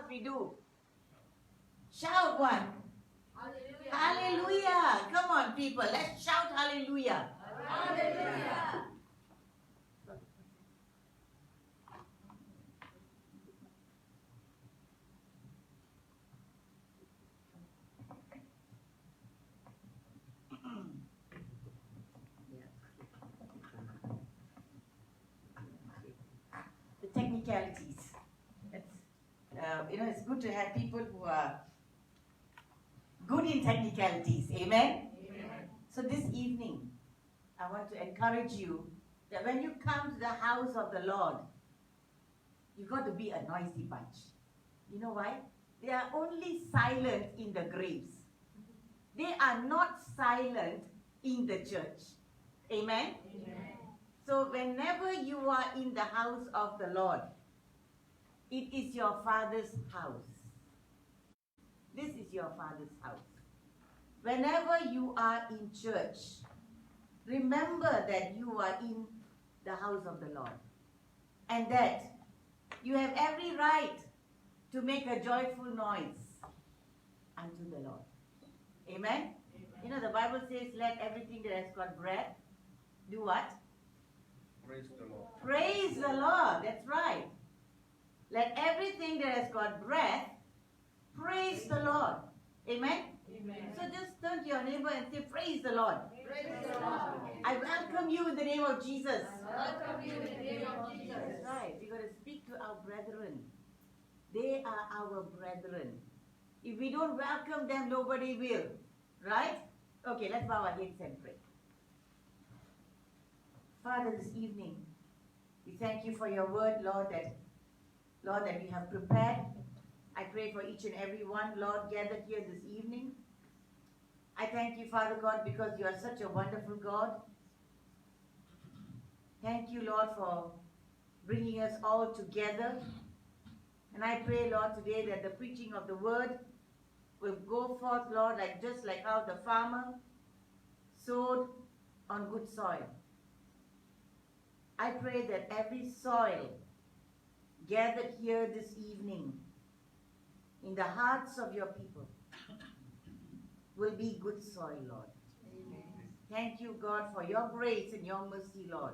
what we do? Shout what? Hallelujah. Hallelujah. Come on, people. Let's shout hallelujah. Hallelujah. The technicalities. It's good to have people who are good in technicalities. Amen? Amen. So this evening, I want to encourage you that when you come to the house of the Lord, you've got to be a noisy bunch. You know why? They are only silent in the graves. They are not silent in the church. Amen? Amen. So whenever you are in the house of the Lord, it is your Father's house. This is your Father's house. Whenever you are in church, remember that you are in the house of the Lord. And that you have every right to make a joyful noise unto the Lord. Amen? You know, the Bible says, let everything that has got breath do what? Praise the Lord. Praise the Lord. That's right. Let everything that has got breath praise the Lord. Amen? Amen. So just turn to your neighbor and say, praise the Lord. Praise the Lord. I welcome you in the name of Jesus. I welcome you in the name of Jesus. That's right. We've got to speak to our brethren. They are our brethren. If we don't welcome them, nobody will. Right? Okay, let's bow our heads and pray. Father, this evening, we thank you for your word, Lord, that you have prepared. I pray for each and every one, Lord, gathered here this evening. I thank you, Father God, because you are such a wonderful God. Thank you, Lord, for bringing us all together. And I pray, Lord, today that the preaching of the word will go forth, Lord, just like how the farmer sowed on good soil. I pray that every soil gathered here this evening in the hearts of your people will be good soil, Lord. Amen. Thank you, God, for your grace and your mercy, Lord,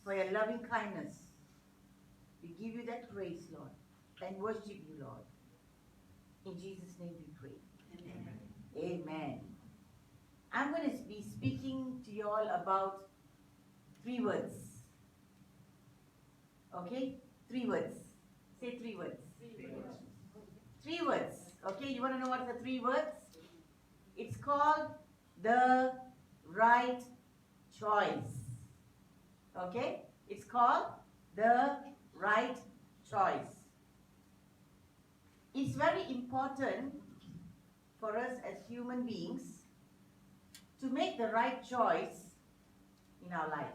for your loving kindness. We give you that praise, Lord, and worship you, Lord. In Jesus' name we pray. Amen. Amen. I'm going to be speaking to you all about 3 words. Okay? 3 words. Say 3 words. 3 words. Okay, you want to know what are the 3 words? It's called the right choice. Okay? It's called the right choice. It's very important for us as human beings to make the right choice in our life.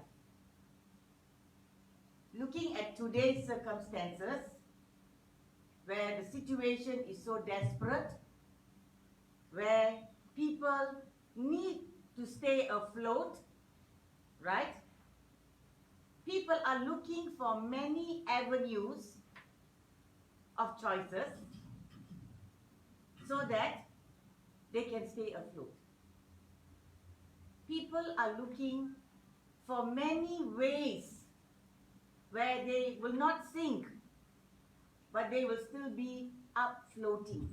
Looking at today's circumstances, where the situation is so desperate, where people need to stay afloat, right? People are looking for many avenues of choices so that they can stay afloat. People are looking for many ways where they will not sink, but they will still be up floating.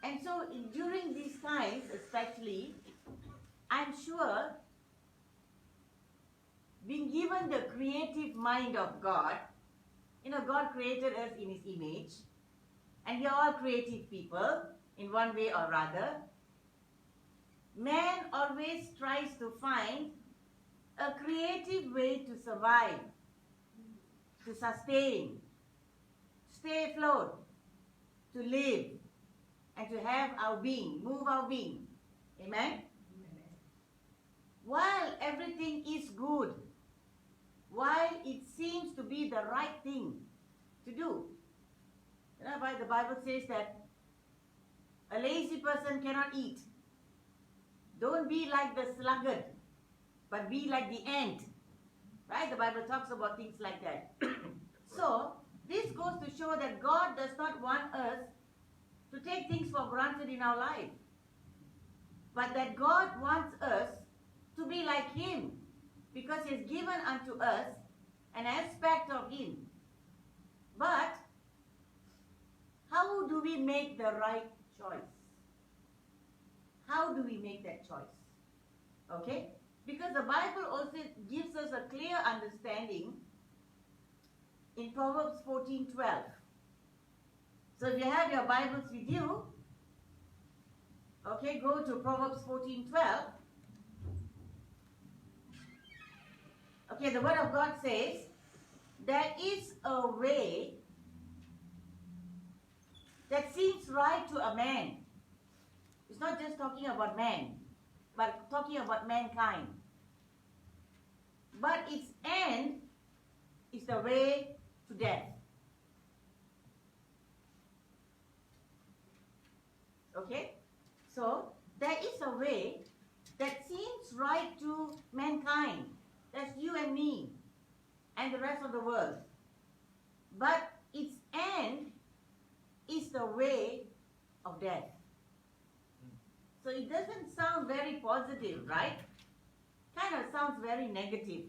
And so during these times especially, I'm sure being given the creative mind of God, God created us in His image, and we are all creative people in one way or other. Man always tries to find a creative way to survive, to sustain, stay afloat, to live, and to have our being, move our being. Amen? While everything is good, while it seems to be the right thing to do, the Bible says that a lazy person cannot eat. Don't be like the sluggard, but be like the ant. Right? The Bible talks about things like that. So, This goes to show that God does not want us to take things for granted in our life, but that God wants us to be like Him, because He has given unto us an aspect of Him. But how do we make the right choice? How do we make that choice? Okay? Because the Bible also gives us a clear understanding in Proverbs 14:12. So if you have your Bibles with you, okay, go to Proverbs 14:12. Okay, the Word of God says, there is a way that seems right to a man. It's not just talking about man, but talking about mankind. But its end is the way to death. Okay? So, there is a way that seems right to mankind. That's you and me and the rest of the world. But its end is the way of death. So it doesn't sound very positive, right? Kind of sounds very negative.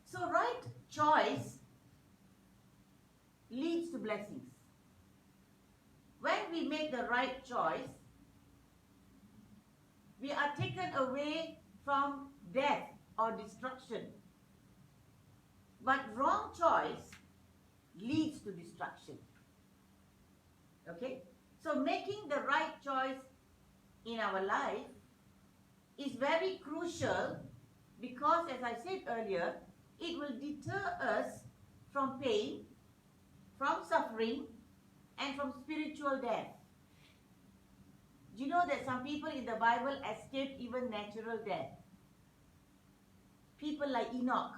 So right choice leads to blessings. When we make the right choice, we are taken away from death or destruction. But wrong choice leads to destruction. Okay? So making the right choice in our life is very crucial, because, as I said earlier, it will deter us from pain, from suffering, and from spiritual death. Do you know that some people in the Bible escaped even natural death? People like Enoch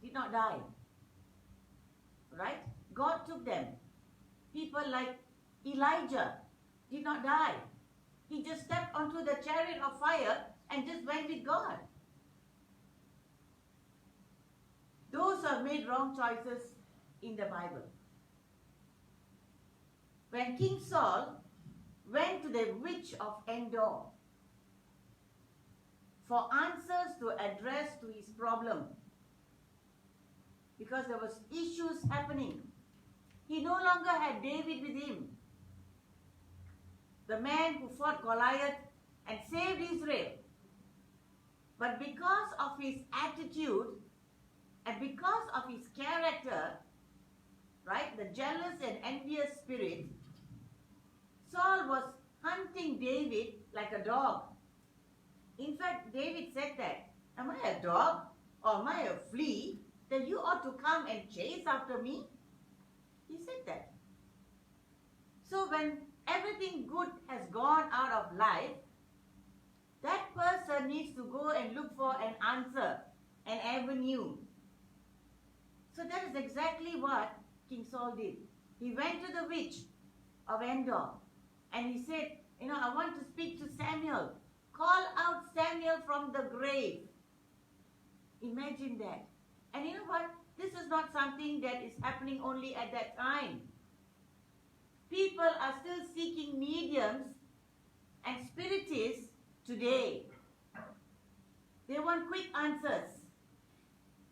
did not die. Right? God took them. People like Elijah did not die. He just stepped onto the chariot of fire and just went with God. Those who have made wrong choices in the Bible. When King Saul went to the witch of Endor for answers to address to his problem, because there was issues happening, he no longer had David with him, the man who fought Goliath and saved Israel. But because of his attitude and because of his character, right, the jealous and envious spirit, Saul was hunting David like a dog. In fact, David said that, am I a dog or am I a flea that you ought to come and chase after me? He said that. So when everything good has gone out of life, that person needs to go and look for an answer, an avenue. So that is exactly what King Saul did. He went to the witch of Endor and he said, I want to speak to Samuel. Call out Samuel from the grave. Imagine that. And you know what? This is not something that is happening only at that time. People are still seeking mediums and spiritists today. They want quick answers,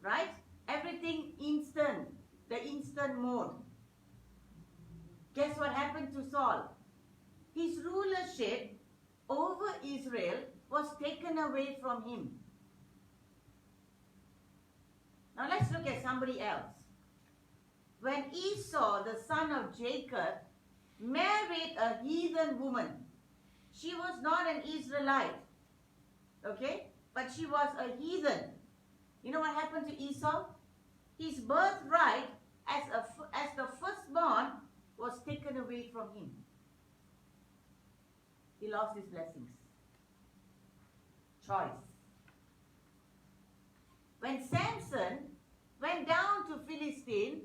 right? Everything instant, the instant mode. Guess what happened to Saul? His rulership over Israel was taken away from him. Now let's look at somebody else. When Esau, the son of Jacob, married a heathen woman, she was not an Israelite, okay? But she was a heathen. You know what happened to Esau? His birthright as the firstborn was taken away from him. He lost his blessings. Choice. When Samson went down to Philistine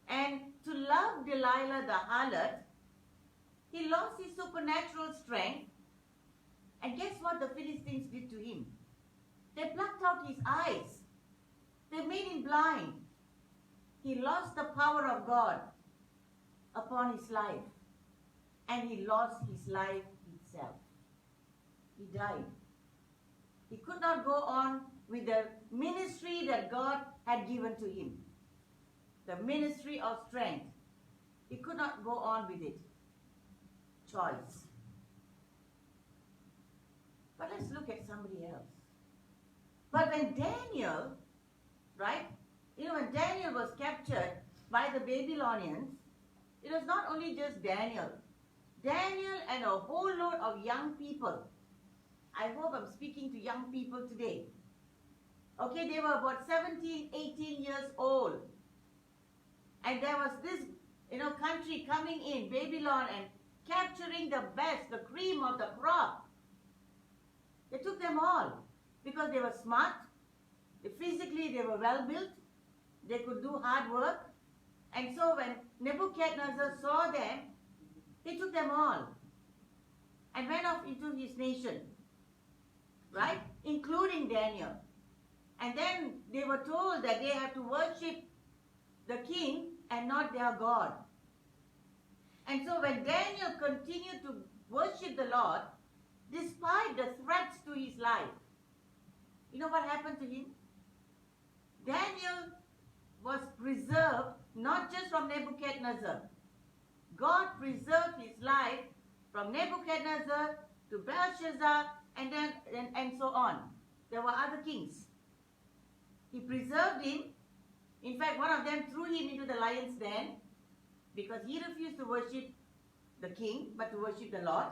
and to love Delilah the harlot, he lost his supernatural strength. And guess what the Philistines did to him? They plucked out his eyes. They made him blind. he lost the power of God upon his life. And he lost his life itself. He died. He could not go on with the ministry that God had given to him. The ministry of strength. He could not go on with it. Choice. But let's look at somebody else. But when Daniel, right? When Daniel was captured by the Babylonians, it was not only just Daniel. Daniel and a whole load of young people. I hope I'm speaking to young people today. Okay, they were about 17, 18 years old. And there was this, country coming in, Babylon, and capturing the best, the cream of the crop. They took them all because they were smart. Physically, they were well built. They could do hard work. And so when Nebuchadnezzar saw them, he took them all and went off into his nation, right? Including Daniel. And then they were told that they have to worship the king and not their God. And so when Daniel continued to worship the Lord, despite the threats to his life, you know what happened to him? Daniel was preserved not just from Nebuchadnezzar. God preserved his life from Nebuchadnezzar to Belshazzar and so on. There were other kings. He preserved him. In fact, one of them threw him into the lion's den because he refused to worship the king but to worship the Lord.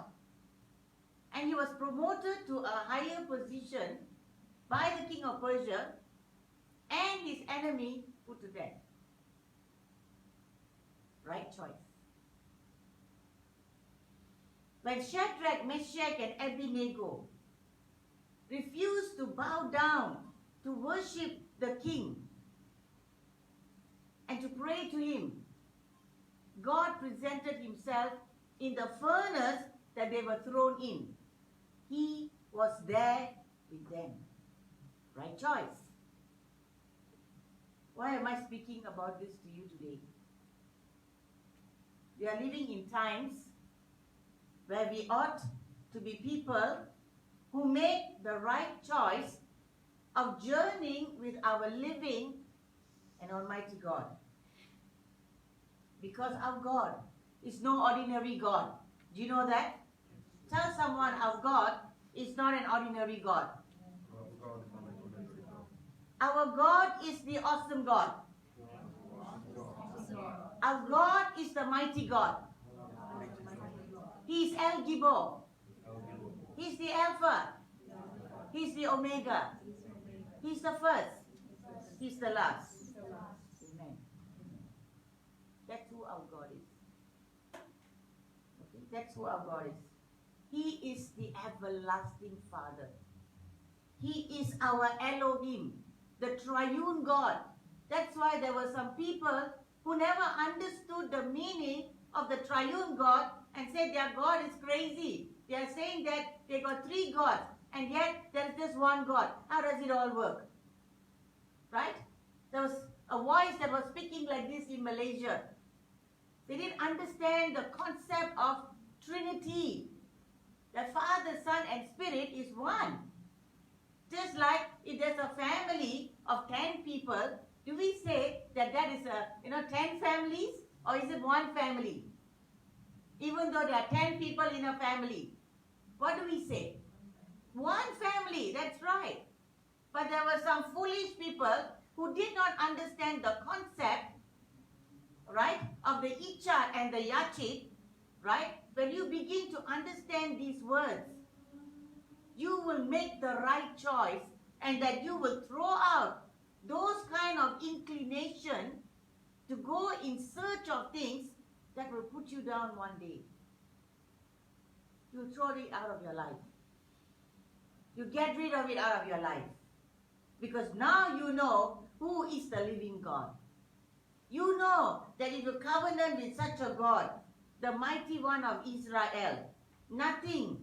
And he was promoted to a higher position by the king of Persia and his enemy put to death. Right choice. When Shadrach, Meshach, and Abednego refused to bow down to worship the king and to pray to him, God presented himself in the furnace that they were thrown in. He was there with them. Right choice. Why am I speaking about this to you today? We are living in times where we ought to be people who make the right choice of journeying with our living and Almighty God. Because our God is no ordinary God. Do you know that? Tell someone our God is not an ordinary God. Our God is the awesome God. Our God is the mighty God. He is El Gibor. He's the Alpha. He's the Omega. He's the first. He's the last. Amen. That's who our God is. Okay? That's who our God is. He is the everlasting Father. He is our Elohim, the triune God. That's why there were some people who never understood the meaning of the triune God and said their God is crazy. They are saying that they got three gods and yet there is just one God. How does it all work? Right? There was a voice that was speaking like this in Malaysia. They didn't understand the concept of Trinity. That Father, Son, and Spirit is one. Just like if there's a family of 10 people, do we say that that is 10 families, or is it one family? Even though there are 10 people in a family, what do we say? One family, that's right. But there were some foolish people who did not understand the concept, right, of the Icha and the Yachid, right? When you begin to understand these words, you will make the right choice and that you will throw out those kind of inclination to go in search of things that will put you down one day. You throw it out of your life. You get rid of it out of your life. Because now you know who is the living God. You know that if you covenant with such a God, the mighty one of Israel, nothing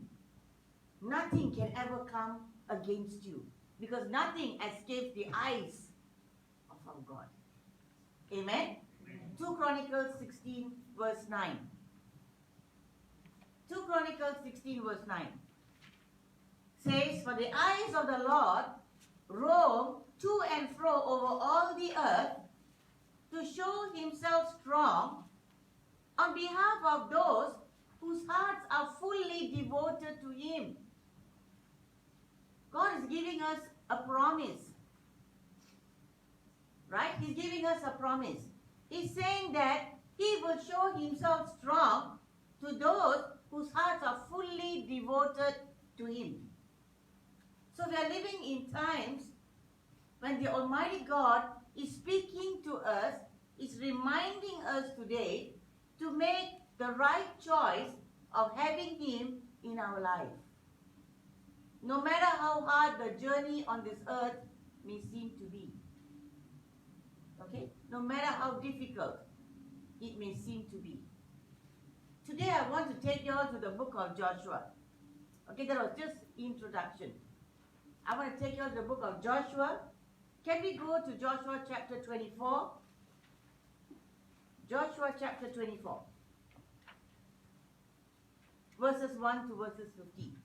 can ever come against you. Because nothing escapes the eyes of our God. Amen? 2 Chronicles 16 verse 9. 2 Chronicles 16 verse 9 says, "For the eyes of the Lord roam to and fro over all the earth to show himself strong on behalf of those whose hearts are fully devoted to him." God is giving us a promise. Right? He's giving us a promise. He's saying that he will show himself strong to those whose hearts are fully devoted to him. So we are living in times when the Almighty God is speaking to us, is reminding us today to make the right choice of having him in our life. No matter how hard the journey on this earth may seem to be. Okay? No matter how difficult it may seem to be. Today I want to take you all to the book of Joshua. Okay, that was just introduction. I want to take you all to the book of Joshua. Can we go to Joshua chapter 24? Joshua chapter 24. Verses 1 to verses 15.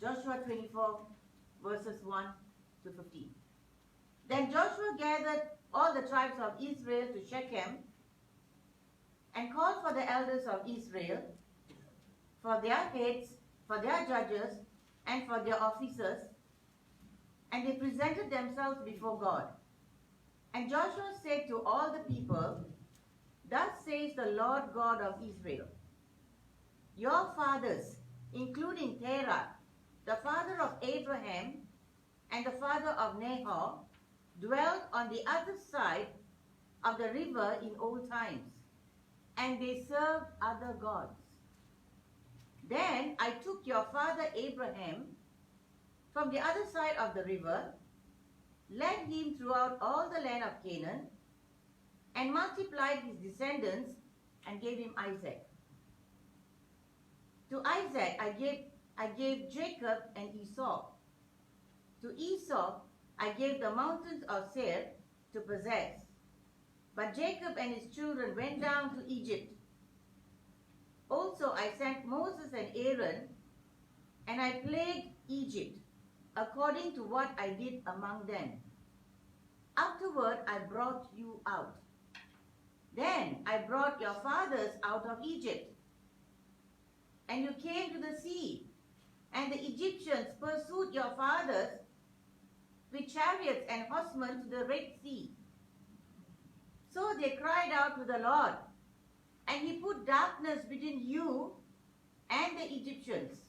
Joshua 24, verses 1 to 15. Then Joshua gathered all the tribes of Israel to Shechem and called for the elders of Israel, for their heads, for their judges, and for their officers, and they presented themselves before God. And Joshua said to all the people, "Thus says the Lord God of Israel, your fathers, including Terah, the father of Abraham and the father of Nahor, dwelt on the other side of the river in old times, and they served other gods. Then I took your father Abraham from the other side of the river, led him throughout all the land of Canaan, and multiplied his descendants and gave him Isaac. To Isaac I gave Jacob and Esau. To Esau I gave the mountains of Seir to possess. But Jacob and his children went down to Egypt. Also I sent Moses and Aaron, and I plagued Egypt according to what I did among them. Afterward I brought you out. Then I brought your fathers out of Egypt, and you came to the sea, and the Egyptians pursued your fathers with chariots and horsemen to the Red Sea. So they cried out to the Lord, and he put darkness between you and the Egyptians,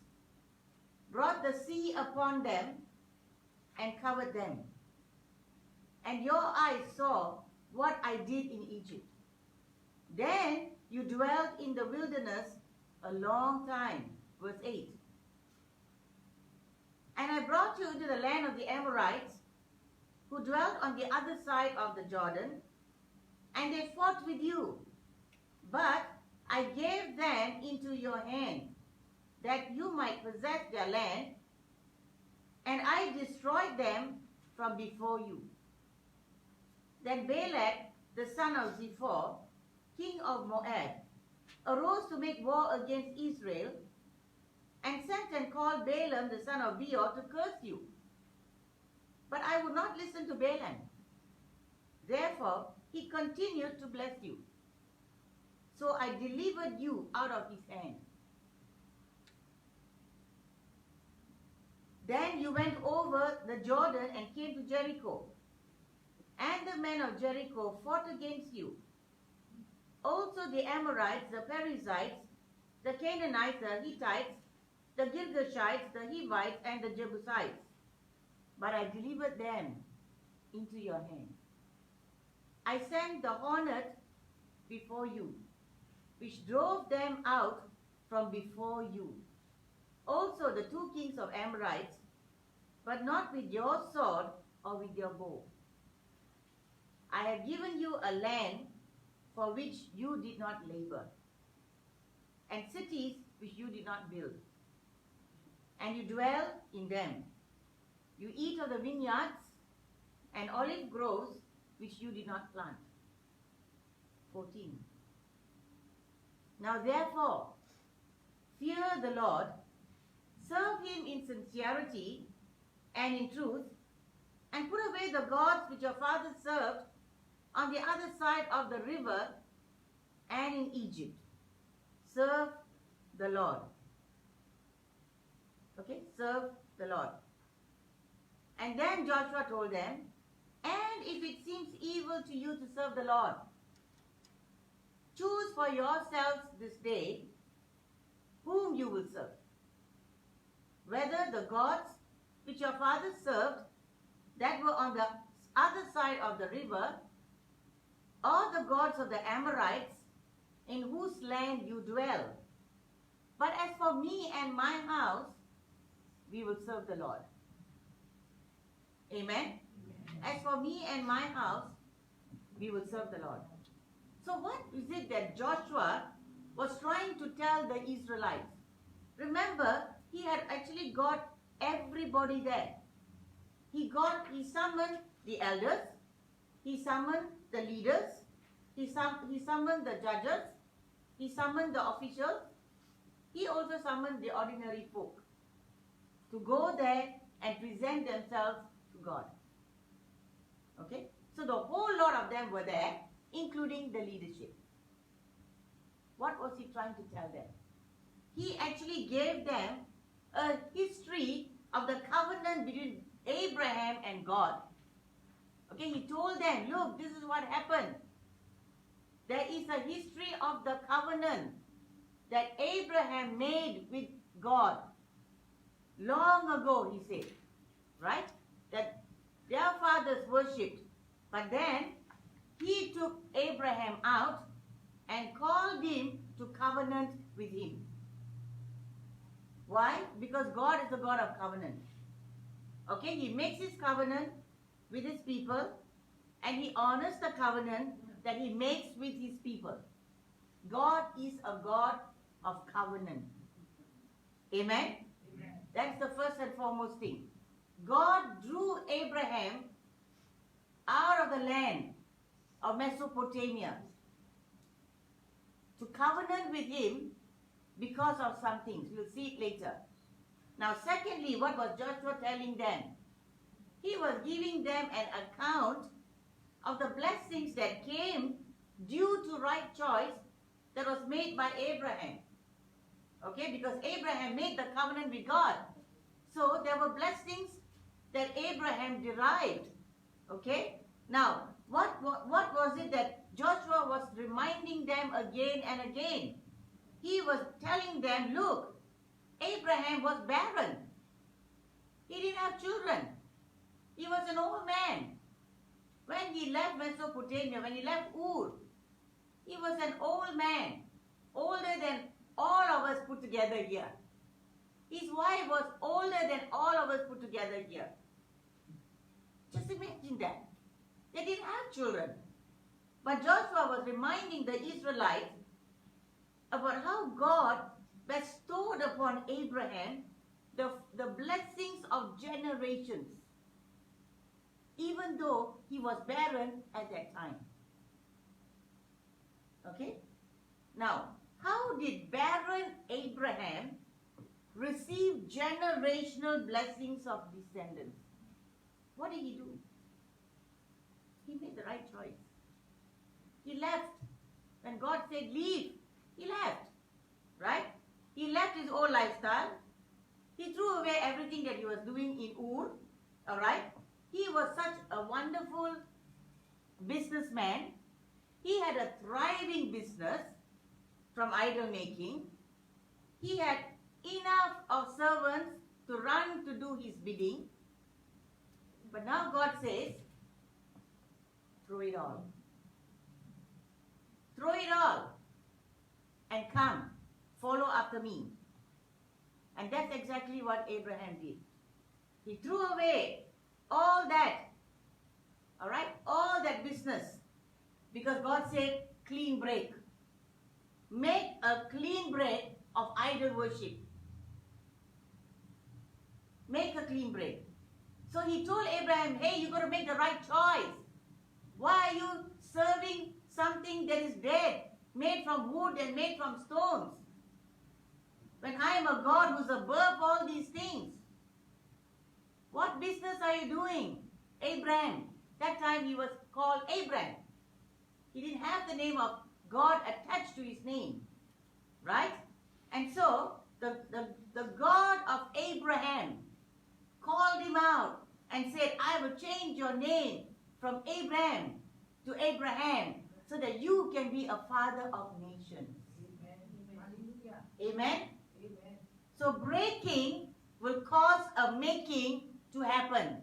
brought the sea upon them, and covered them. And your eyes saw what I did in Egypt. Then you dwelt in the wilderness a long time." Verse 8. "And I brought you into the land of the Amorites, who dwelt on the other side of the Jordan, and they fought with you. But I gave them into your hand, that you might possess their land, and I destroyed them from before you. Then Balak, the son of Ziphor, king of Moab, arose to make war against Israel, and sent and called Balaam, the son of Beor, to curse you. But I would not listen to Balaam. Therefore he continued to bless you. So I delivered you out of his hand. Then you went over the Jordan and came to Jericho. And the men of Jericho fought against you. Also the Amorites, the Perizzites, the Canaanites, the Hittites, the Girgashites, the Hivites, and the Jebusites. But I delivered them into your hand. I sent the hornet before you, which drove them out from before you. Also the 2 kings of Amorites, but not with your sword or with your bow. I have given you a land for which you did not labor, and cities which you did not build. And you dwell in them. You eat of the vineyards and olive groves which you did not plant. 14. Now therefore, fear the Lord, serve him in sincerity and in truth, and put away the gods which your fathers served on the other side of the river and in Egypt. Serve the Lord. Okay, serve the Lord. And then Joshua told them, and if it seems evil to you to serve the Lord, choose for yourselves this day whom you will serve, whether the gods which your fathers served that were on the other side of the river, or the gods of the Amorites in whose land you dwell. But as for me and my house, we will serve the Lord. Amen? As for me and my house, we will serve the Lord. So what is it that Joshua was trying to tell the Israelites? Remember, he had actually got everybody there. He summoned the elders, he summoned the leaders, he summoned the judges, he summoned the officials, he also summoned the ordinary folk to go there and present themselves to God. Okay? So the whole lot of them were there, including the leadership. What was he trying to tell them? He actually gave them a history of the covenant between Abraham and God. Okay, he told them, look, this is what happened. There is a history of the covenant that Abraham made with God long ago, he said. Right? That their fathers worshipped. But then he took Abraham out and called him to covenant with him. Why? Because God is a God of covenant. Okay, he makes his covenant with his people and he honors the covenant that he makes with his people. God is a God of covenant. Amen? Amen. That's the first and foremost thing. God drew Abraham out of the land of Mesopotamia to covenant with him because of some things. We'll see it later. Now, secondly, what was Joshua telling them? He was giving them an account of the blessings that came due to right choice that was made by Abraham. Okay, because Abraham made the covenant with God. So there were blessings that Abraham derived. Okay, now what was it that Joshua was reminding them again and again? He was telling them, look, Abraham was barren. He didn't have children. He was an old man. When he left Mesopotamia, when he left Ur, he was an old man, older than all of us put together here. His wife was older than all of us put together here. Just imagine that. They didn't have children. But Joshua was reminding the Israelites about how God bestowed upon Abraham the blessings of generations, even though he was barren at that time. Okay? Now, how did barren Abraham receive generational blessings of descendants? What did he do? He made the right choice. He left. When God said leave, he left. Right? He left his old lifestyle. He threw away everything that he was doing in Ur. Alright? He was such a wonderful businessman. He had a thriving business from idol making. He had enough of servants to run to do his bidding. But now God says, throw it all. Throw it all and come, follow after me. And that's exactly what Abraham did. He threw away all that, all right, all that business, because God said, clean break. Make a clean break of idol worship. Make a clean break. So he told Abraham, hey, you got to make the right choice. Why are you serving something that is dead, made from wood and made from stones? When I am a God who's above all these things. What business are you doing? Abraham. That time he was called Abraham. He didn't have the name of God attached to his name. Right? And so, the God of Abraham called him out and said, I will change your name from Abraham to Abraham so that you can be a father of nations. Amen? Amen. So breaking will cause a making to happen.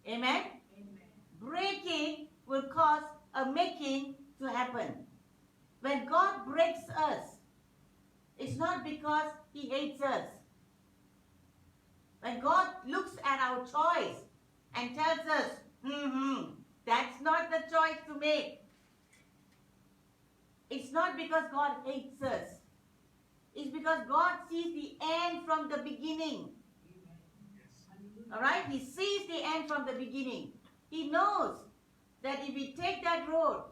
Amen? Amen. Breaking will cause a making to happen. When God breaks us, it's not because He hates us. When God looks at our choice and tells us, that's not the choice to make. It's not because God hates us. It's because God sees the end from the beginning. Alright? He sees the end from the beginning. He knows that if we take that road,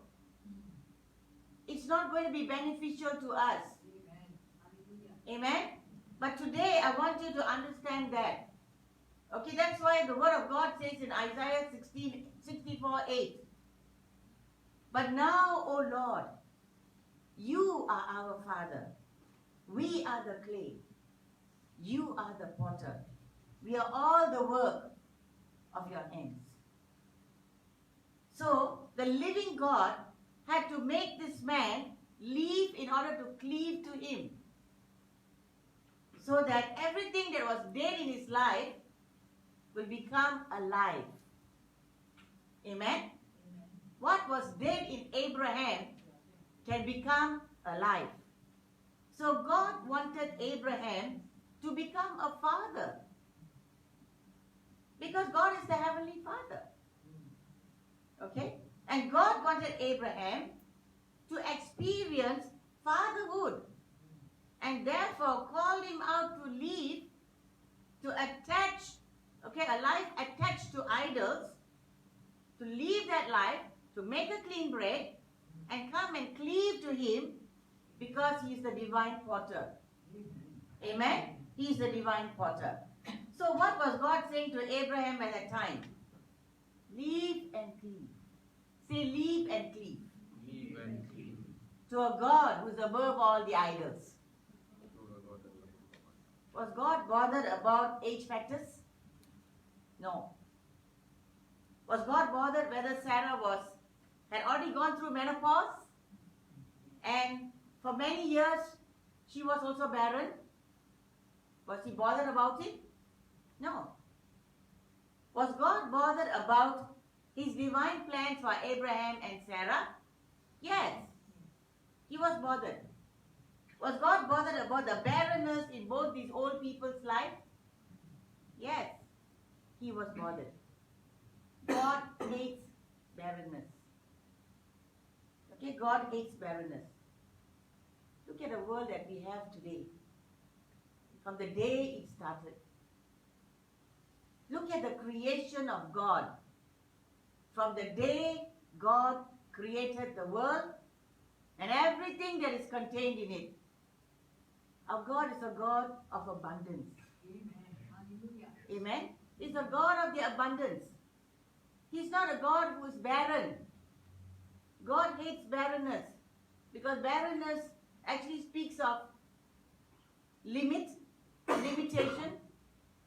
it's not going to be beneficial to us. Amen? But today I want you to understand that. Okay, that's why the word of God says in Isaiah 64:8. But now, O Lord, you are our Father. We are the clay. You are the potter. We are all the work of your hands. So, the living God had to make this man live in order to cleave to him. So that everything that was dead in his life will become alive. Amen? Amen? What was dead in Abraham can become alive. So God wanted Abraham to become a father. Because God is the Heavenly Father. Okay? And God wanted Abraham to experience fatherhood. And therefore called him out to leave, to attach, a life attached to idols, to leave that life, to make a clean bread, and come and cleave to him because he is the divine potter. Amen? He is the divine potter. So what was God saying to Abraham at that time? Leave and cleave. Say leave and cleave. Leave and cleave. To a God who is above all the idols. Was God bothered about age factors? No. Was God bothered whether Sarah had already gone through menopause? And for many years, she was also barren? Was he bothered about it? No. Was God bothered about his divine plans for Abraham and Sarah? Yes. He was bothered. Was God bothered about the barrenness in both these old people's life? Yes. He was bothered. God hates barrenness. Okay, God hates barrenness. Look at the world that we have today. From the day it started. Look at the creation of God. From the day God created the world and everything that is contained in it. Our God is a God of abundance. Amen. Amen. He's a God of the abundance. He's not a God who is barren. God hates barrenness because barrenness actually speaks of limitation.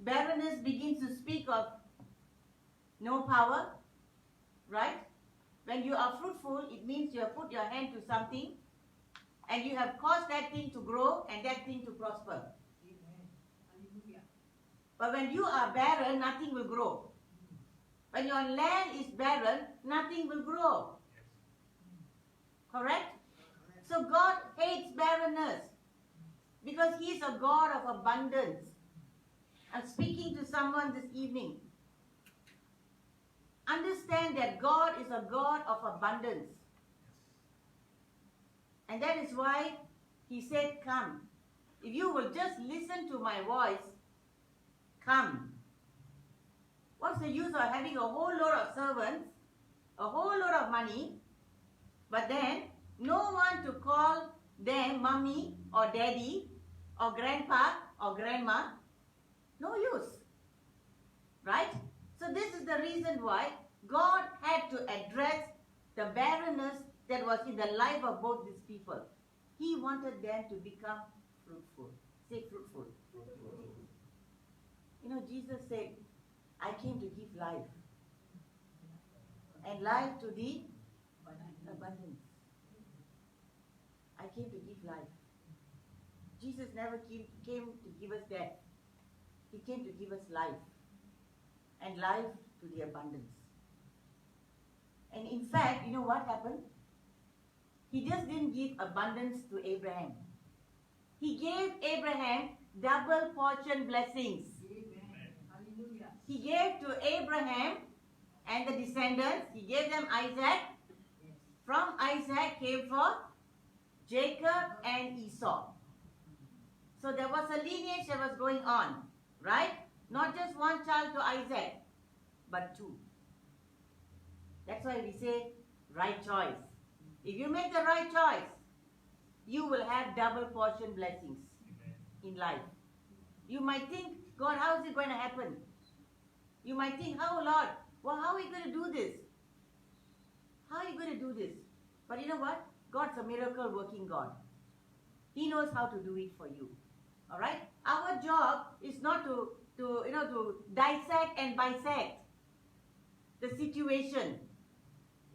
Barrenness begins to speak of no power, right? When you are fruitful, it means you have put your hand to something and you have caused that thing to grow and that thing to prosper. But when you are barren, nothing will grow. When your land is barren, nothing will grow. Correct? So God hates barrenness because He is a God of abundance. I'm speaking to someone this evening. Understand that God is a God of abundance. And that is why He said, come. If you will just listen to my voice, come. What's the use of having a whole load of servants, a whole load of money, but then no one to call them mommy or daddy or grandpa or grandma? No use. Right? So this is the reason why God had to address the barrenness that was in the life of both these people. He wanted them to become fruitful. Say fruitful. You know, Jesus said, I came to give life. And life to the abundance. I came to give life. Jesus never came to give us death. He came to give us life. And life to the abundance. And in fact, you know what happened? He just didn't give abundance to Abraham. He gave Abraham double portion blessings. Amen. Hallelujah. He gave to Abraham and the descendants, he gave them Isaac. From Isaac came forth Jacob and Esau. So there was a lineage that was going on, right? Not just one child to Isaac, but two. That's why we say right choice. If you make the right choice, you will have double portion blessings in life. You might think, God, how is it going to happen? You might think, how, Lord? Well, how are you going to do this? How are you going to do this? But you know what? God's a miracle working God. He knows how to do it for you. All right? Our job is not to dissect and bisect the situation.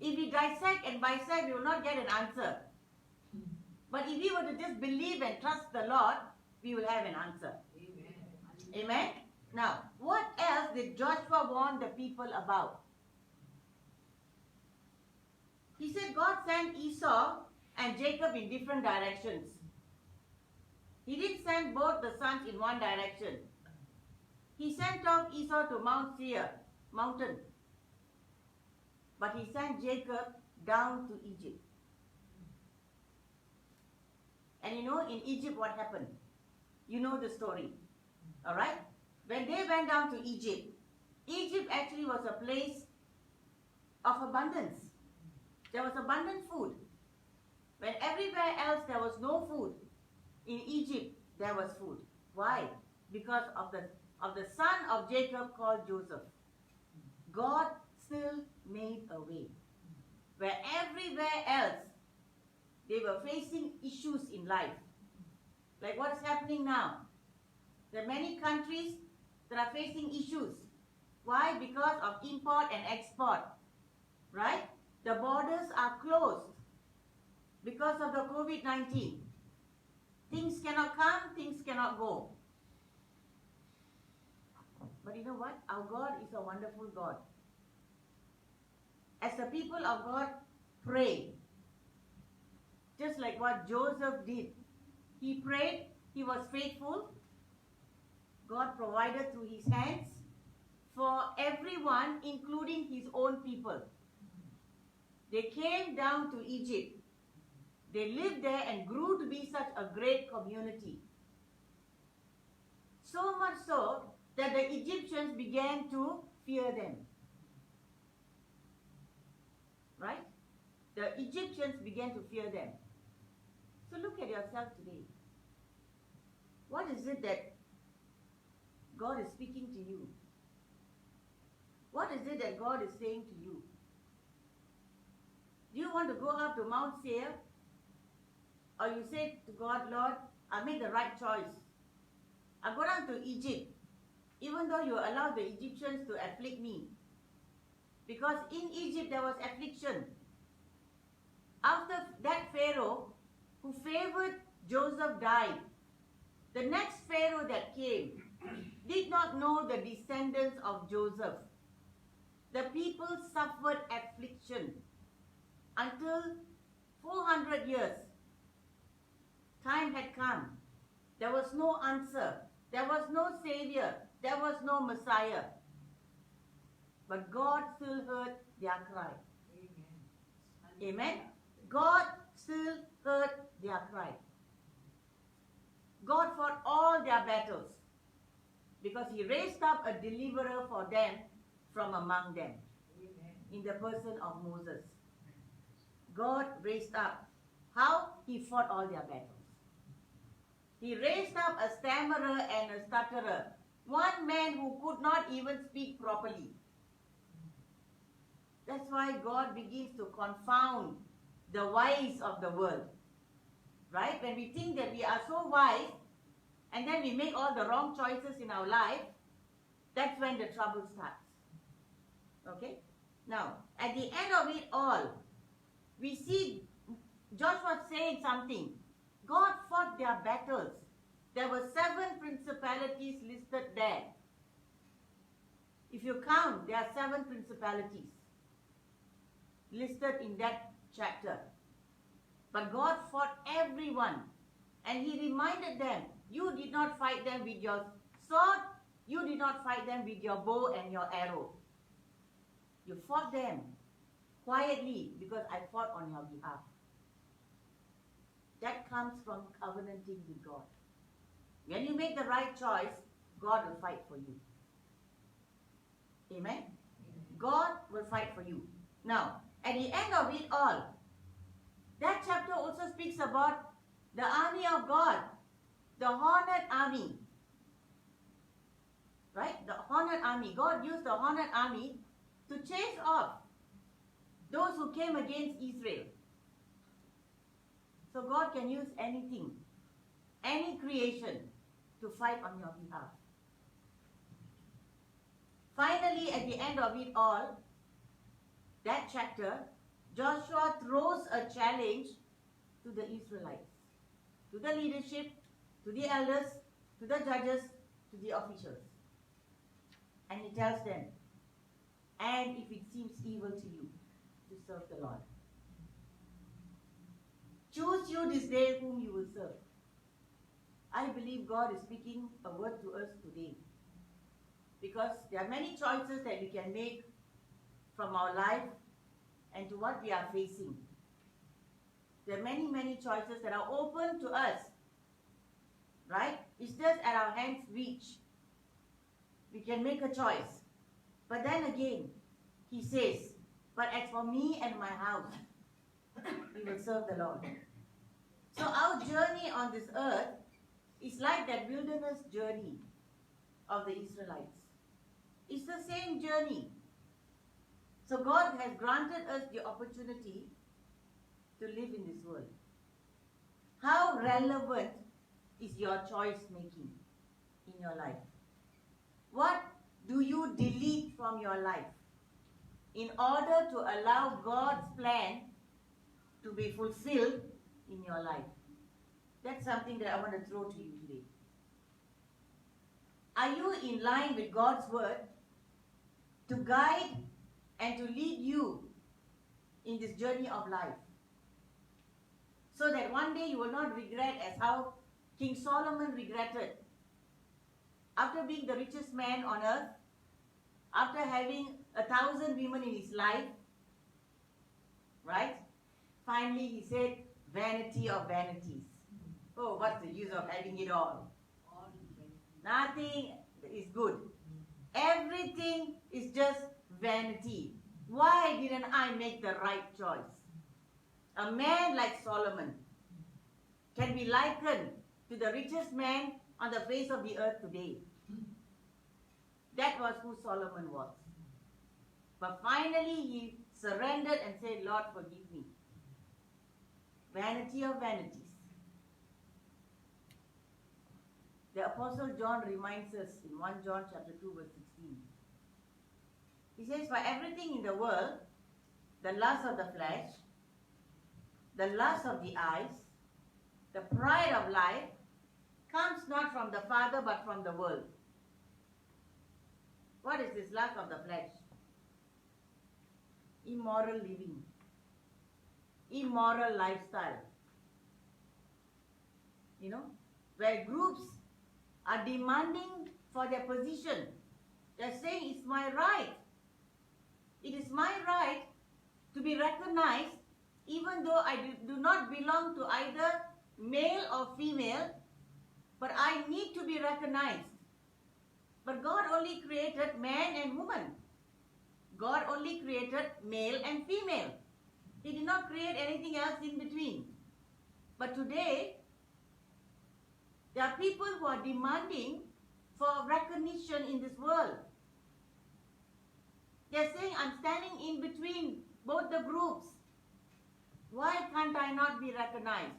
If we dissect and bisect, we will not get an answer. But if we were to just believe and trust the Lord, we will have an answer. Amen. Amen? Now, what else did Joshua warn the people about? He said God sent Esau and Jacob in different directions. He didn't send both the sons in one direction. He sent off Esau to Mount Seir mountain. But he sent Jacob down to Egypt. And you know, in Egypt what happened? You know the story. Alright? When they went down to Egypt, Egypt actually was a place of abundance. There was abundant food. When everywhere else there was no food, in Egypt there was food. Why? Because of the son of Jacob called Joseph. God still made a way. Where everywhere else they were facing issues in life. Like what is happening now? There are many countries that are facing issues. Why? Because of import and export. Right? The borders are closed because of the COVID-19. Things cannot come, things cannot go. But you know what? Our God is a wonderful God. As the people of God pray, just like what Joseph did, he prayed, he was faithful. God provided through his hands for everyone, including his own people. They came down to Egypt. They lived there and grew to be such a great community. So much so that the Egyptians began to fear them. Right? The Egyptians began to fear them. So look at yourself today. What is it that God is speaking to you? What is it that God is saying to you? Do you want to go up to Mount Seir? Or you say to God, Lord, I'll make the right choice. I'll go down to Egypt, even though you allowed the Egyptians to afflict me. Because in Egypt there was affliction. After that Pharaoh, who favored Joseph, died, the next Pharaoh that came did not know the descendants of Joseph. The people suffered affliction until 400 years. Time had come. There was no answer. There was no Savior. There was no Messiah. But God still heard their cry. Amen. Amen? God still heard their cry. God fought all their battles because he raised up a deliverer for them from among them in the person of Moses. God raised up. How? He fought all their battles. He raised up a stammerer and a stutterer, one man who could not even speak properly. That's why God begins to confound the wise of the world. Right? When we think that we are so wise, and then we make all the wrong choices in our life, that's when the trouble starts. Okay? Now, at the end of it all, we see Joshua saying something. God fought their battles. There were 7 principalities listed there. If you count, there are 7 principalities listed in that chapter. But God fought everyone. And He reminded them, you did not fight them with your sword. You did not fight them with your bow and your arrow. You fought them quietly because I fought on your behalf. That comes from covenanting with God. When you make the right choice, God will fight for you. Amen? God will fight for you. Now, at the end of it all, that chapter also speaks about the army of God, the horned army. Right? The horned army. God used the horned army to chase off those who came against Israel. So God can use anything, any creation, to fight on your behalf. Finally, at the end of it all, that chapter, Joshua throws a challenge to the Israelites, to the leadership, to the elders, to the judges, to the officials. And he tells them, and if it seems evil to you to serve the Lord, choose you this day whom you will serve. I believe God is speaking a word to us today. Because there are many choices that we can make from our life and to what we are facing. There are many, many choices that are open to us. Right? It's just at our hands' reach. We can make a choice. But then again, he says, but as for me and my house, we will serve the Lord. So our journey on this earth is like that wilderness journey of the Israelites. It's the same journey. So God has granted us the opportunity to live in this world. How relevant is your choice making in your life? What do you delete from your life in order to allow God's plan to be fulfilled in your life? That's something that I want to throw to you today. Are you in line with God's word to guide and to lead you in this journey of life? So that one day you will not regret as how King Solomon regretted. After being the richest man on earth, after having 1,000 women in his life, right? Finally he said, vanity of vanities. Oh, what's the use of having it all? Nothing is good. Everything is just vanity. Why didn't I make the right choice? A man like Solomon can be likened to the richest man on the face of the earth today. That was who Solomon was. But finally he surrendered and said, Lord, forgive me. Vanity of vanities. The Apostle John reminds us in 1 John chapter 2 verse 16. He says, for everything in the world, the lust of the flesh, the lust of the eyes, the pride of life, comes not from the Father but from the world. What is this lust of the flesh? Immoral living, immoral lifestyle. You know, where groups are demanding for their position. They're saying, it's my right. It is my right to be recognized even though I do not belong to either male or female, but I need to be recognized. But God only created man and woman. God only created male and female. He did not create anything else in between. But today, there are people who are demanding for recognition in this world. They're saying, I'm standing in between both the groups. Why can't I not be recognized?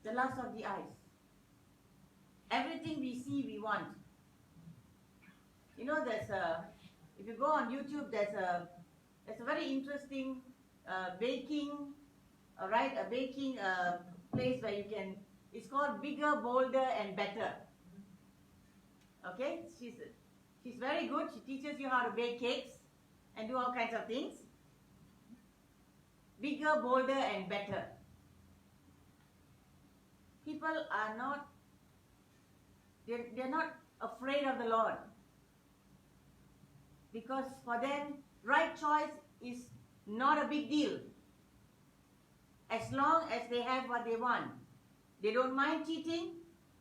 The lust of the eyes. Everything we see, we want. You know, if you go on YouTube, there's a very interesting baking, a baking place where you can, it's called Bigger, Bolder and Better. Okay? She's very good. She teaches you how to bake cakes and do all kinds of things. Bigger, bolder and better. People are not, they're not afraid of the Lord. Because for them, right choice is not a big deal. As long as they have what they want. They don't mind cheating.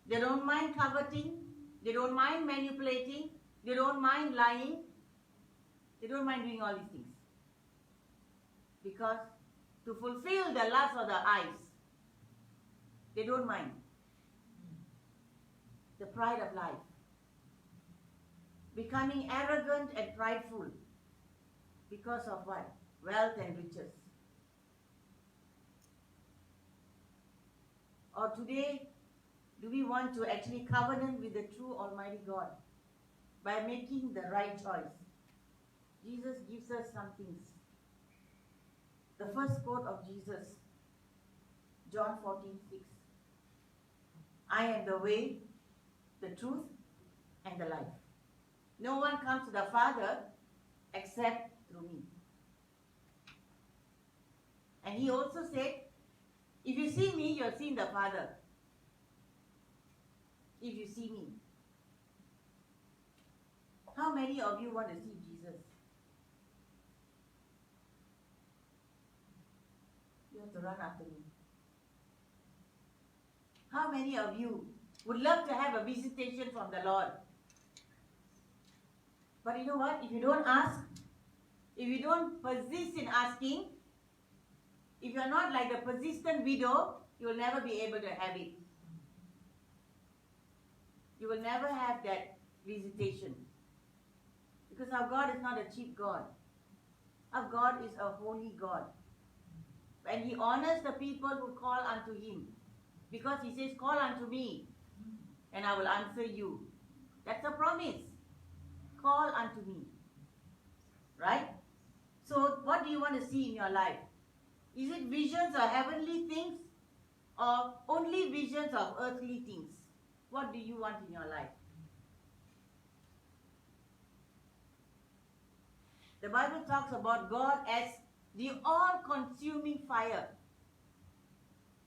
They don't mind coveting. They don't mind manipulating. They don't mind lying. They don't mind doing all these things. Because to fulfill the lust of the eyes, they don't mind. The pride of life. Becoming arrogant and prideful. Because of what? Wealth and riches. Or today, do we want to actually covenant with the true Almighty God by making the right choice? Jesus gives us some things. The first quote of Jesus, John 14:6. I am the way, the truth, and the life. No one comes to the Father except through me. And he also said, if you see me, you have seen the Father. If you see me. How many of you want to see Jesus? You have to run after me. How many of you would love to have a visitation from the Lord? But you know what? If you don't ask, if you don't persist in asking, if you're not like the persistent widow, you will never be able to have it. You will never have that visitation. Because our God is not a cheap God. Our God is a holy God. And He honors the people who call unto Him. Because He says, call unto me, and I will answer you. That's a promise. Call unto me. Right? So, what do you want to see in your life? Is it visions of heavenly things, or only visions of earthly things? What do you want in your life? The Bible talks about God as the all-consuming fire.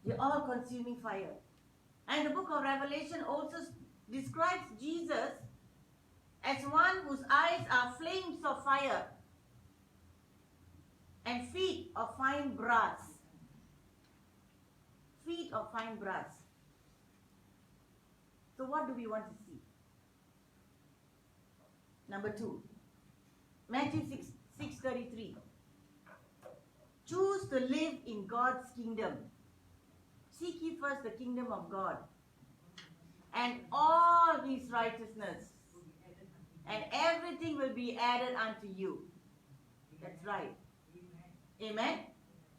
The all-consuming fire. And the book of Revelation also describes Jesus as one whose eyes are flames of fire and feet of fine brass. Feet of fine brass. So what do we want to see? Number 2. Matthew 6:33. Choose to live in God's kingdom. Seek ye first the kingdom of God and all His righteousness, and everything will be added unto you. That's right. Amen.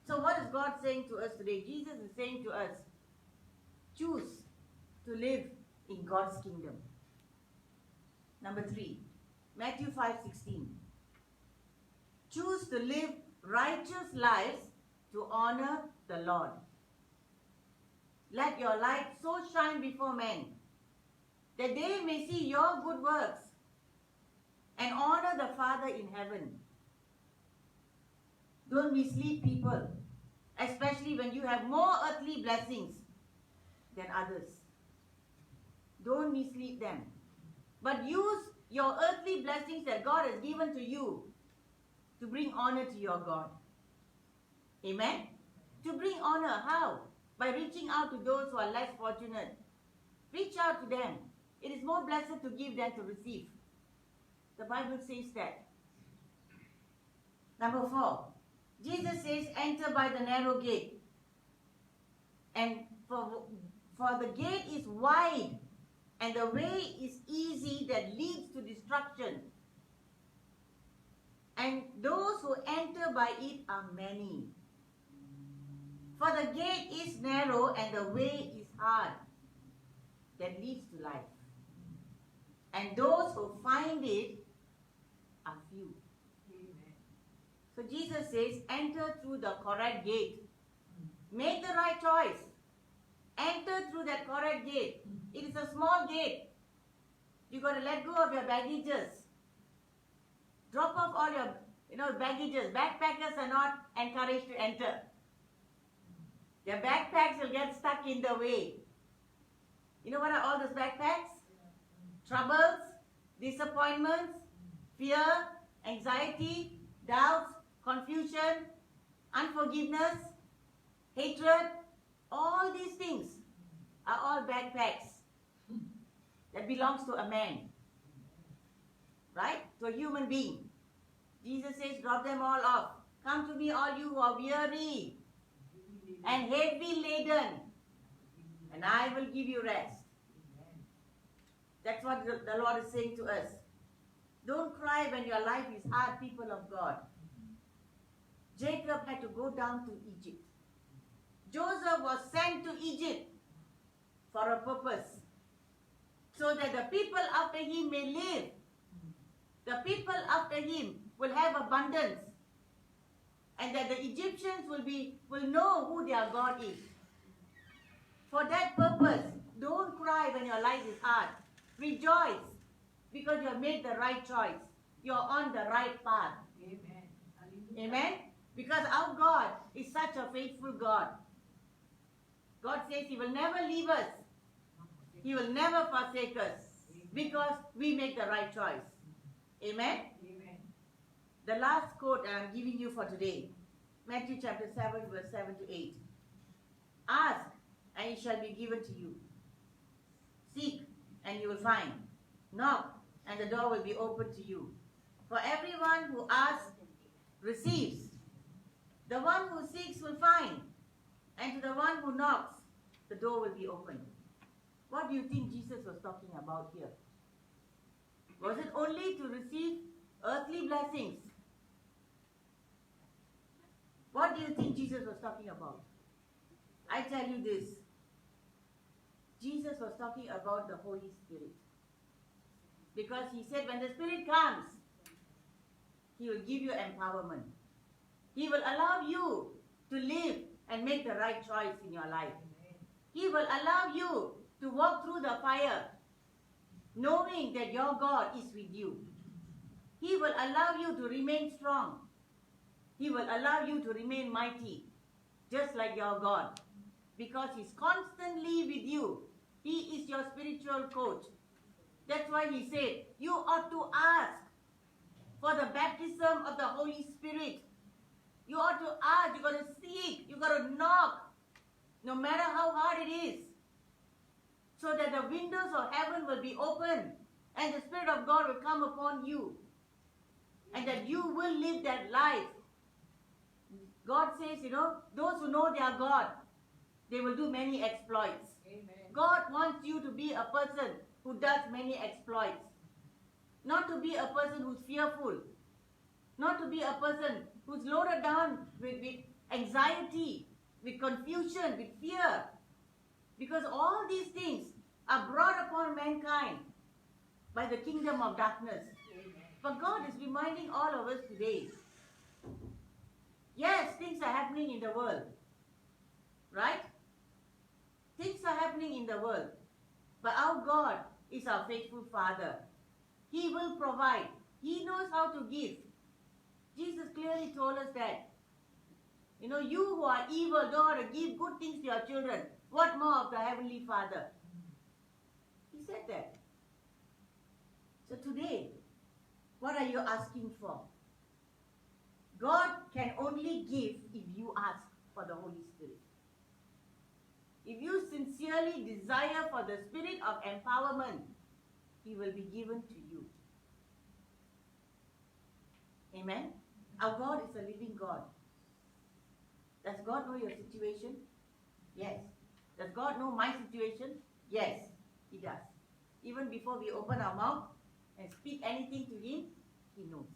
So what is God saying to us today? Jesus is saying to us, choose to live in God's kingdom. Number 3, Matthew 5:16. Choose to live righteous lives to honor the Lord. Let your light so shine before men that they may see your good works and honor the Father in heaven. Don't mislead people, especially when you have more earthly blessings than others. Don't mislead them. But use your earthly blessings that God has given to you to bring honor to your God. Amen? To bring honor, how? By reaching out to those who are less fortunate. Reach out to them. It is more blessed to give than to receive. The Bible says that. Number 4. Jesus says, enter by the narrow gate. And for the gate is wide, and the way is easy that leads to destruction. And those who enter by it are many. For the gate is narrow and the way is hard that leads to life. And those who find it are few. Amen. So Jesus says, enter through the correct gate. Make the right choice. Enter through that correct gate. It is a small gate. You got to let go of your baggages. Drop off all your, baggages. Backpackers are not encouraged to enter. Their backpacks will get stuck in the way. You know what are all those backpacks? Troubles, disappointments, fear, anxiety, doubts, confusion, unforgiveness, hatred. All these things are all backpacks that belongs to a man. Right? To a human being. Jesus says, drop them all off. Come to me, all you who are weary and heavy laden, and I will give you rest. That's what the Lord is saying to us. Don't cry when your life is hard, people of God. Jacob had to go down to Egypt. Joseph was sent to Egypt for a purpose, so that the people after him may live. The people after him will have abundance, and that the Egyptians will know who their God is. For that purpose, don't cry when your life is hard. Rejoice, because you have made the right choice. You're on the right path. Amen. Hallelujah. Amen? Because our God is such a faithful God. God says He will never leave us. He will never forsake us, because we make the right choice. Amen? Amen. The last quote I am giving you for today, Matthew chapter 7, verse 7 to 8. Ask, and it shall be given to you. Seek, and you will find. Knock, and the door will be opened to you. For everyone who asks, receives. The one who seeks will find. And to the one who knocks, the door will be opened. What do you think Jesus was talking about here? Was it only to receive earthly blessings? What do you think Jesus was talking about? I tell you this. Jesus was talking about the Holy Spirit. Because He said when the Spirit comes, He will give you empowerment. He will allow you to live and make the right choice in your life. He will allow you to walk through the fire, knowing that your God is with you. He will allow you to remain strong. He will allow you to remain mighty, just like your God. Because He's constantly with you. He is your spiritual coach. That's why He said, you ought to ask for the baptism of the Holy Spirit. You ought to ask, you got to seek, you got to knock, no matter how hard it is, so that the windows of heaven will be open and the Spirit of God will come upon you, and that you will live that life. God says, those who know their God, they will do many exploits. Amen. God wants you to be a person who does many exploits. Not to be a person who's fearful. Not to be a person who's loaded down with anxiety, with confusion, with fear. Because all these things are brought upon mankind by the kingdom of darkness. Amen. But God is reminding all of us today, yes, things are happening in the world. Right? Things are happening in the world. But our God is our faithful Father. He will provide. He knows how to give. Jesus clearly told us that. You who are evil don't know how to give good things to your children. What more of the Heavenly Father? He said that. So today, what are you asking for? God can only give if you ask for the Holy Spirit. If you sincerely desire for the spirit of empowerment, He will be given to you. Amen? Our God is a living God. Does God know your situation? Yes. Does God know my situation? Yes, He does. Even before we open our mouth and speak anything to Him, He knows.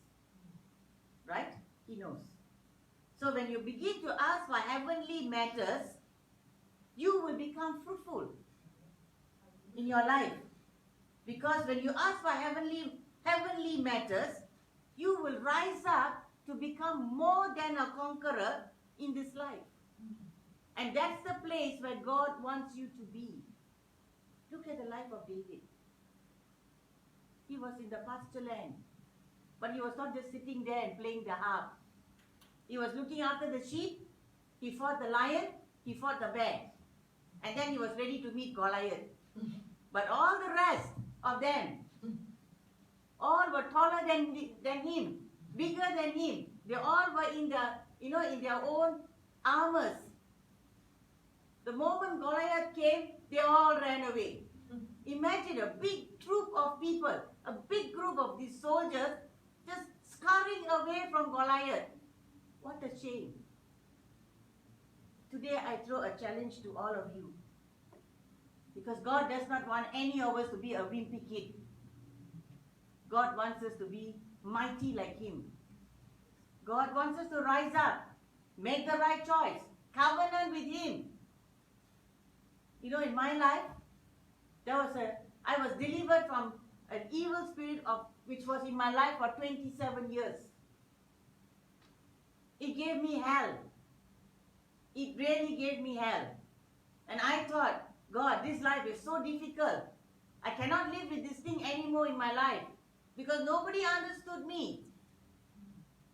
Right? He knows. So when you begin to ask for heavenly matters, you will become fruitful in your life. Because when you ask for heavenly matters, you will rise up to become more than a conqueror in this life. And that's the place where God wants you to be. Look at the life of David. He was in the pasture land. But he was not just sitting there and playing the harp. He was looking after the sheep. He fought the lion. He fought the bear. And then he was ready to meet Goliath. But all the rest of them, all were taller than him, bigger than him. They all were in their own armors. The moment Goliath came, they all ran away. Imagine a big troop of people, a big group of these soldiers just scurrying away from Goliath. What a shame. Today I throw a challenge to all of you. Because God does not want any of us to be a wimpy kid. God wants us to be mighty like Him. God wants us to rise up, make the right choice, covenant with Him. You know, in my life, I was delivered from an evil spirit which was in my life for 27 years. It gave me hell. It really gave me hell. And I thought, God, this life is so difficult. I cannot live with this thing anymore in my life. Because nobody understood me.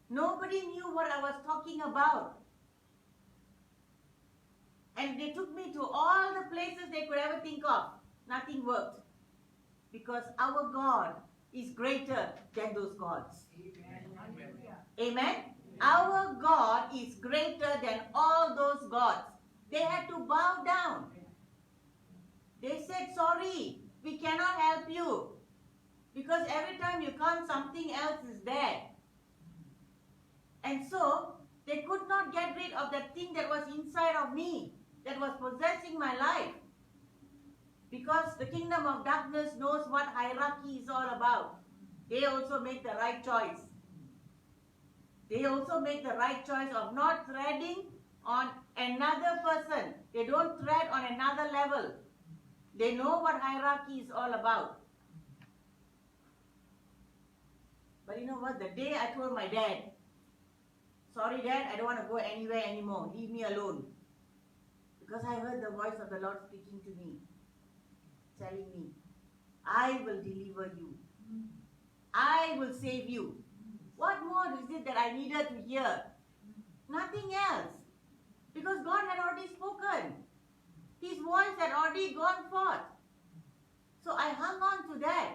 Nobody knew what I was talking about. And they took me to all the places they could ever think of. Nothing worked. Because our God is greater than those gods. Amen. Amen? Our God is greater than all those gods. They had to bow down. They said, sorry, we cannot help you. Because every time you come, something else is there. And so, they could not get rid of that thing that was inside of me, that was possessing my life. Because the kingdom of darkness knows what hierarchy is all about. They also make the right choice. They also make the right choice of not treading on another person. They don't tread on another level. They know what hierarchy is all about. But you know what? The day I told my dad, sorry Dad, I don't want to go anywhere anymore. Leave me alone. Because I heard the voice of the Lord speaking to me, telling me, I will deliver you. I will save you. What more is it that I needed to hear? Nothing else. Because God had already spoken. His voice had already gone forth. So I hung on to that.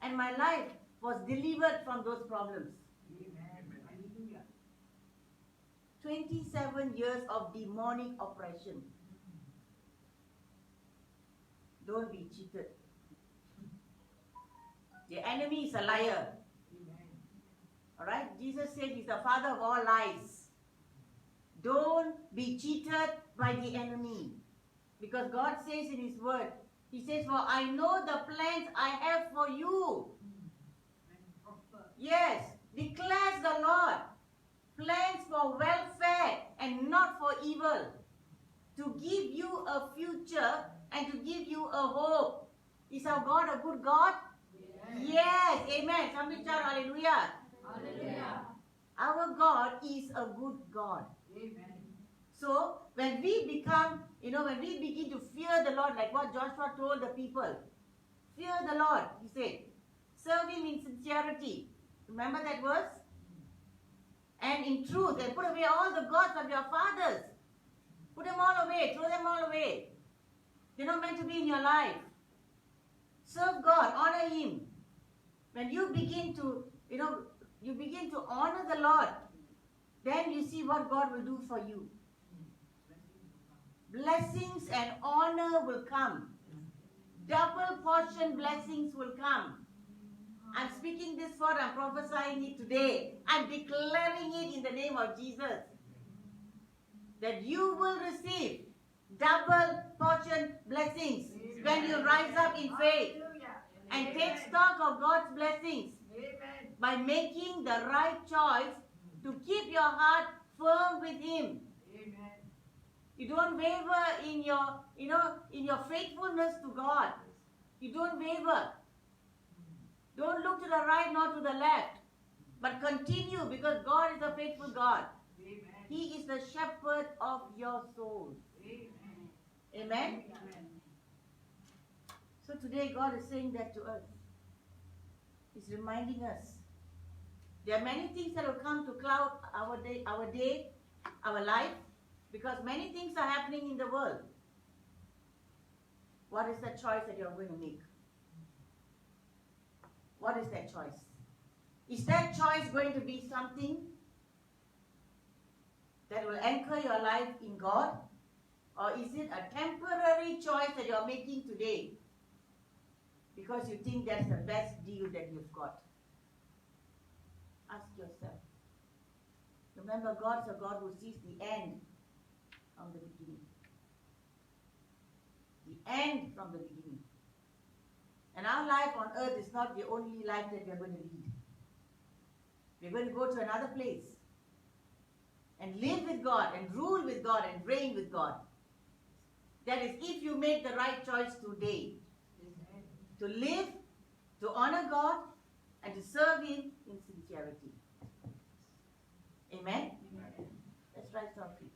And my life was delivered from those problems. Amen. 27 years of demonic oppression. Don't be cheated. The enemy is a liar. Alright? Jesus said he's the father of all lies. Don't be cheated by the enemy. Because God says in His word, He says, for I know the plans I have for you. Yes, declares the Lord. Plans for welfare and not for evil. To give you a future and to give you a hope. Is our God a good God? Yes. Amen. Somebody shout hallelujah. Hallelujah. Our God is a good God. Amen. So, when we become, when we begin to fear the Lord, like what Joshua told the people, fear the Lord, he said. Serve Him in sincerity. Remember that verse? And in truth, and put away all the gods of your fathers. Put them all away, throw them all away. They're not meant to be in your life. Serve God, honor Him. When you begin to, you begin to honor the Lord, then you see what God will do for you. Blessings and honor will come. Double portion blessings will come. I'm speaking this word, I'm prophesying it today. I'm declaring it in the name of Jesus. That you will receive double portion blessings when you rise up in faith and take stock of God's blessings by making the right choice to keep your heart firm with Him. You don't waver in your, in your faithfulness to God. You don't waver. Don't look to the right nor to the left, but continue, because God is a faithful God. He is the shepherd of your souls. Amen? So today God is saying that to us. He's reminding us. There are many things that will come to cloud our day, our life, because many things are happening in the world. What is the choice that you're going to make? What is that choice? Is that choice going to be something that will anchor your life in God? Or is it a temporary choice that you're making today because you think that's the best deal that you've got? Ask yourself. Remember, God's a God who sees the end from the beginning. The end from the beginning. And our life on earth is not the only life that we are going to lead. We're going to go to another place and live with God and rule with God and reign with God. That is, if you make the right choice today to live, to honor God, and to serve Him in sincerity. Amen? Let's rise to our feet.